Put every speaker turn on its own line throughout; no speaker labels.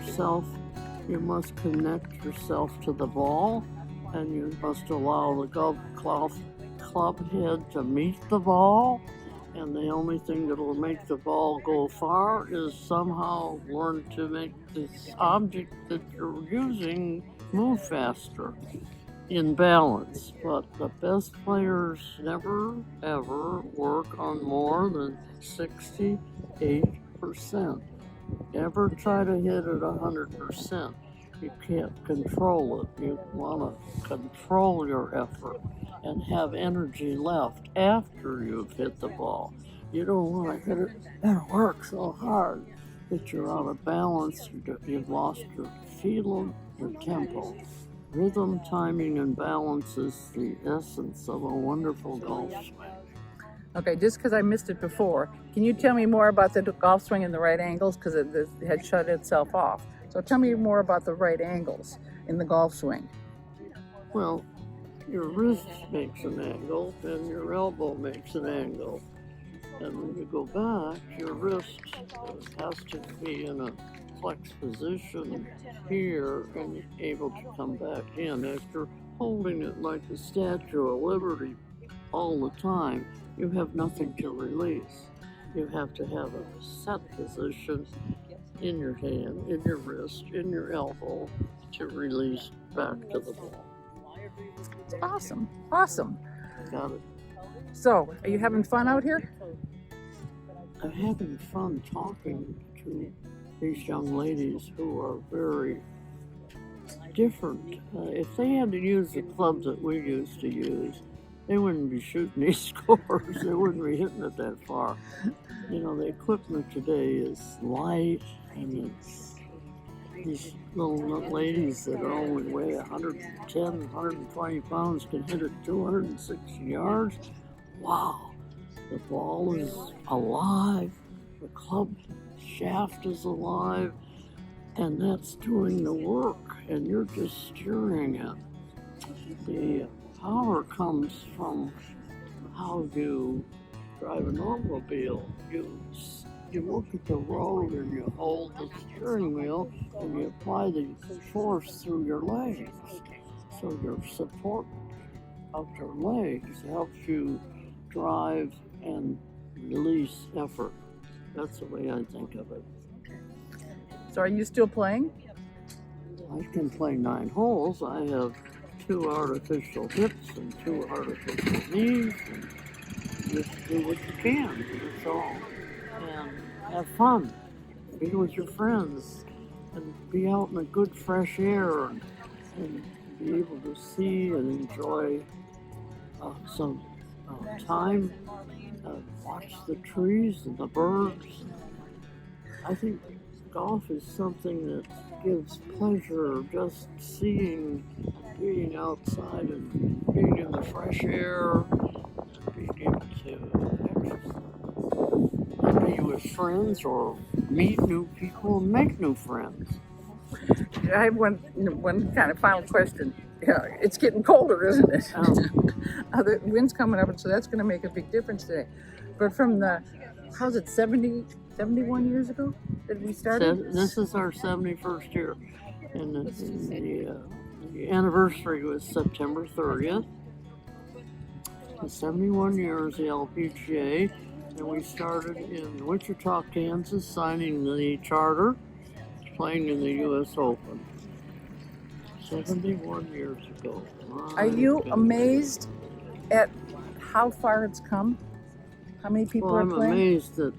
yourself, you must connect yourself to the ball, and you must allow the golf club head to meet the ball. And the only thing that will make the ball go far is somehow learn to make this object that you're using move faster in balance. But the best players never ever work on more than 68%. Never try to hit it 100%. You can't control it. You want to control your effort and have energy left after you've hit the ball. You don't want to hit it and work so hard that you're out of balance. You've lost your feeling, your tempo. Rhythm, timing, and balance is the essence of a wonderful golf swing.
Okay, just because I missed it before, can you tell me more about the golf swing and the right angles? Because it had shut itself off. So tell me more about the right angles in the golf swing.
Well, your wrist makes an angle and your elbow makes an angle. And when you go back, your wrist has to be in a flex position here and able to come back in. After holding it like the Statue of Liberty all the time, you have nothing to release. You have to have a set position in your hand, in your wrist, in your elbow to release back to the ball.
It's awesome. Awesome.
Got it.
So, are you having fun out here?
I'm having fun talking to these young ladies who are very different. If they had to use the clubs that we used to use, they wouldn't be shooting these scores. They wouldn't be hitting it that far. You know, the equipment today is light, and it's these little ladies that only weigh 110, 120 pounds can hit it 260 yards. Wow, the ball is alive, the club shaft is alive, and that's doing the work, and you're just steering it. The power comes from how you drive an automobile. You look at the road and you hold the steering wheel and you apply the force through your legs. So your support of your legs helps you drive and release effort. That's the way I think of it.
So are you still playing?
I can play 9 holes. I have 2 artificial hips and 2 artificial knees, and just do what you can, that's all. And have fun, be with your friends, and be out in the good fresh air, and be able to see and enjoy some time, watch the trees and the birds. I think golf is something that gives pleasure, just seeing, being outside and being in the fresh air, being able to exercise, and be with friends or meet new people and make new friends.
I have one kind of final question. Yeah, it's getting colder, isn't it? The wind's coming up, and so that's going to make a big difference today. But from how's it, 71 years ago that we started?
This is our 71st year, and the anniversary was September 30th. 71 years, the LPGA, and we started in Wichita, Kansas, signing the charter, playing in the U.S. Open. 71 years ago.
Are you amazed at how far it's come? How many people are playing?
I'm amazed that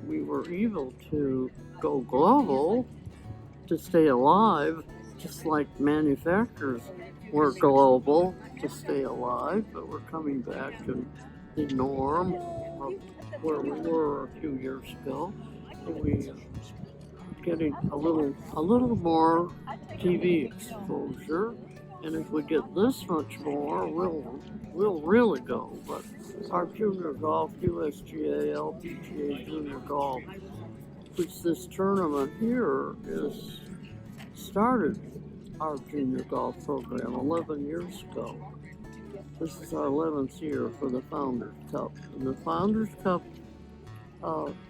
we were able to go global to stay alive, just like manufacturers were global to stay alive, but we're coming back to the norm of where we were a few years ago, and we are getting a little more TV exposure, and if we get this much more, we'll really go. But our junior golf, USGA, LPGA junior golf, which this tournament here is started our junior golf program 11 years ago. This is our 11th year for the Founders Cup. And the Founders Cup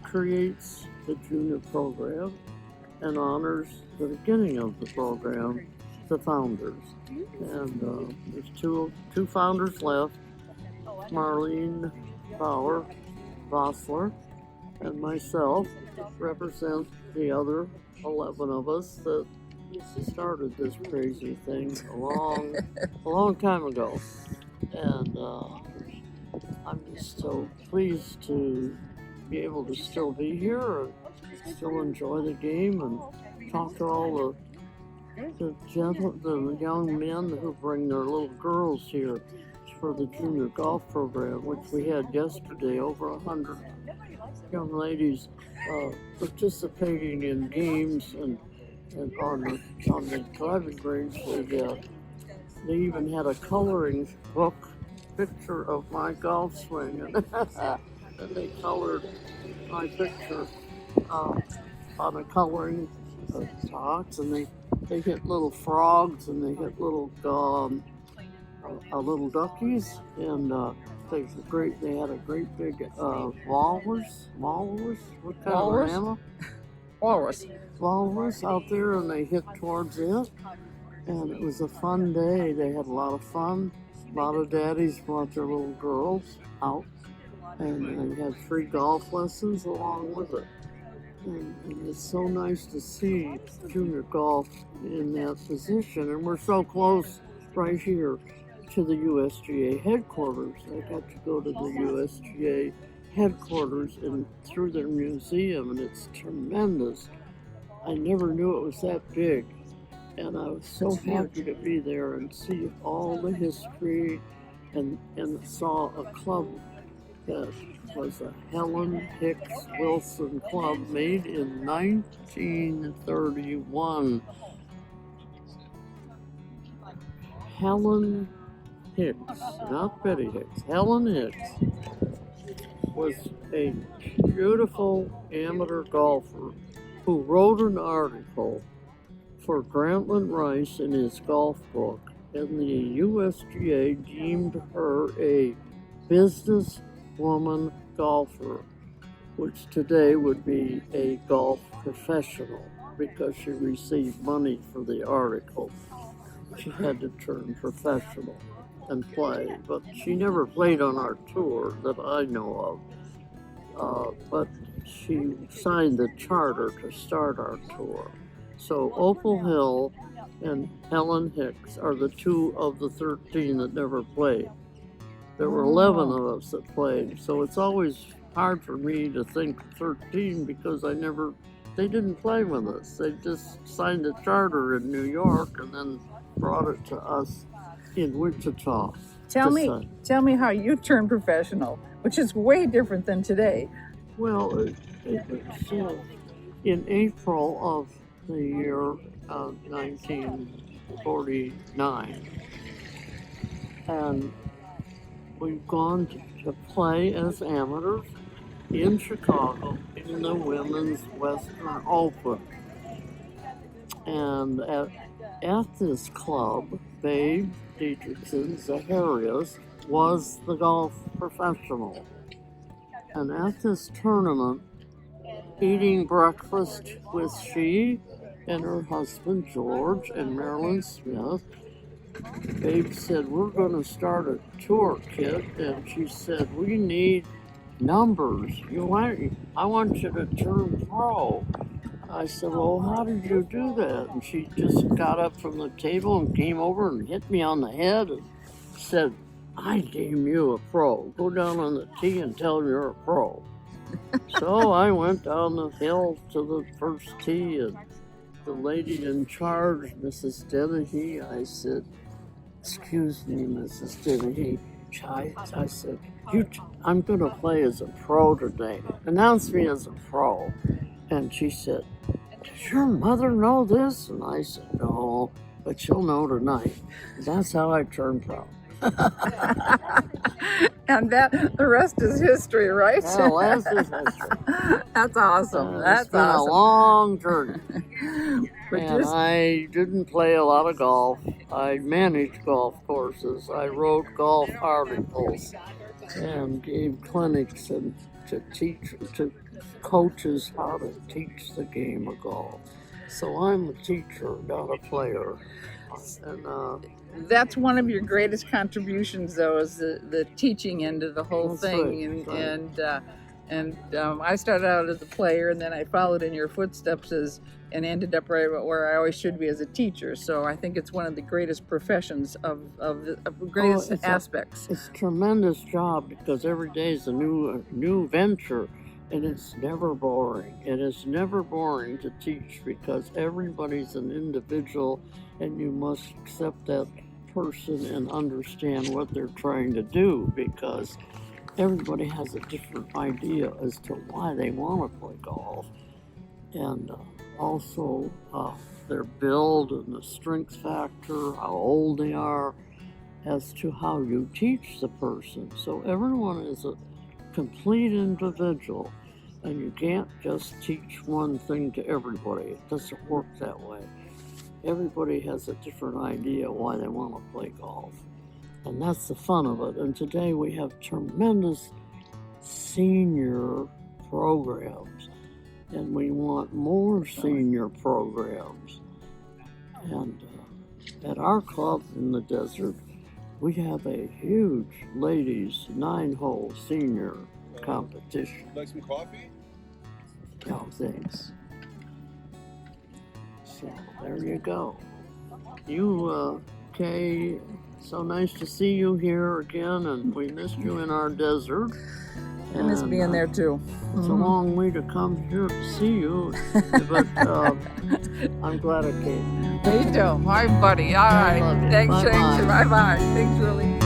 creates the junior program, and honors the beginning of the program, the founders. And there's two founders left, Marlene Bauer Vossler and myself represent the other 11 of us that started this crazy thing a long time ago. And I'm just so pleased to be able to still be here and still enjoy the game and talk to all the young men who bring their little girls here for the junior golf program, which we had yesterday. Over 100 young ladies participating in games and on the driving range. They even had a coloring book picture of my golf swing, and they colored my picture on a coloring box, and they hit little frogs and they hit little duckies, and they had a great big walrus. What kind of an animal? Walrus out there, and they hit towards it, and it was a fun day. They had a lot of fun. A lot of daddies brought their little girls out, and they had free golf lessons along with it. And it's so nice to see junior golf in that position, and we're so close right here to the USGA headquarters. I got to go to the USGA headquarters and through their museum, and it's tremendous. I never knew it was that big, and I was so happy to be there and see all the history, and saw a club that was a Helen Hicks Wilson club made in 1931. Helen Hicks, not Betty Hicks. Helen Hicks was a beautiful amateur golfer who wrote an article for Grantland Rice in his golf book, and the USGA deemed her a businesswoman golfer, which today would be a golf professional, because she received money for the article. She had to turn professional and play, but she never played on our tour that I know of. But she signed the charter to start our tour. So Opal Hill and Helen Hicks are the two of the 13 that never played. There were 11 of us that played, so it's always hard for me to think 13 because they didn't play with us. They just signed a charter in New York and then brought it to us in Wichita.
Tell me how you turned professional, which is way different than today.
Well, it was in April of the year 1949, and we've gone to play as amateurs in Chicago in the Women's Western Open. And at this club, Babe Dietrichson Zaharias was the golf professional. And at this tournament, eating breakfast with she and her husband George and Marilyn Smith, Babe said, "We're going to start a tour, kid." And she said, "We need numbers. I want you to turn pro." I said, "Well, how did you do that?" And she just got up from the table and came over and hit me on the head and said, "I deem you a pro. Go down on the tee and tell them you're a pro." So I went down the hill to the first tee, and the lady in charge, Mrs. Dennehy, I said, "Excuse me, Mrs. Dennehy." I said, "I'm going to play as a pro today. Announce me as a pro." And she said, "Does your mother know this?" And I said, "No, but she'll know tonight." And that's how I turned pro.
And the rest is history, right?
Yeah, the rest is history.
That's awesome.
It's been a long journey. And I didn't play a lot of golf. I managed golf courses. I wrote golf articles and gave clinics and to teach to coaches how to teach the game of golf. So I'm a teacher, not a player. And
That's one of your greatest contributions, though, is the teaching end of the whole
That's
thing.
right,
And I started out as a player, and then I followed in your footsteps and ended up right where I always should be as a teacher. So I think it's one of the greatest professions of the greatest aspects.
It's a tremendous job because every day is a new venture, and it's never boring. It is never boring to teach because everybody's an individual, and you must accept that person and understand what they're trying to do, because everybody has a different idea as to why they want to play golf, and also their build and the strength factor, how old they are, as to how you teach the person. So everyone is a complete individual, and you can't just teach one thing to everybody. It doesn't work that way. Everybody has a different idea why they want to play golf, and that's the fun of it. And today we have tremendous senior programs, and we want more senior programs. And at our club in the desert, we have a huge ladies 9-hole senior competition.
Like some coffee?
No, thanks. So there you go. You, Kay, so nice to see you here again, and we missed you in our desert.
I miss being there too.
It's a long way to come here to see you, but I'm glad I came.
Me too. Hi, buddy. All right.
love you.
Thanks,
Bye-bye.
Bye-bye. Thanks, Shirley.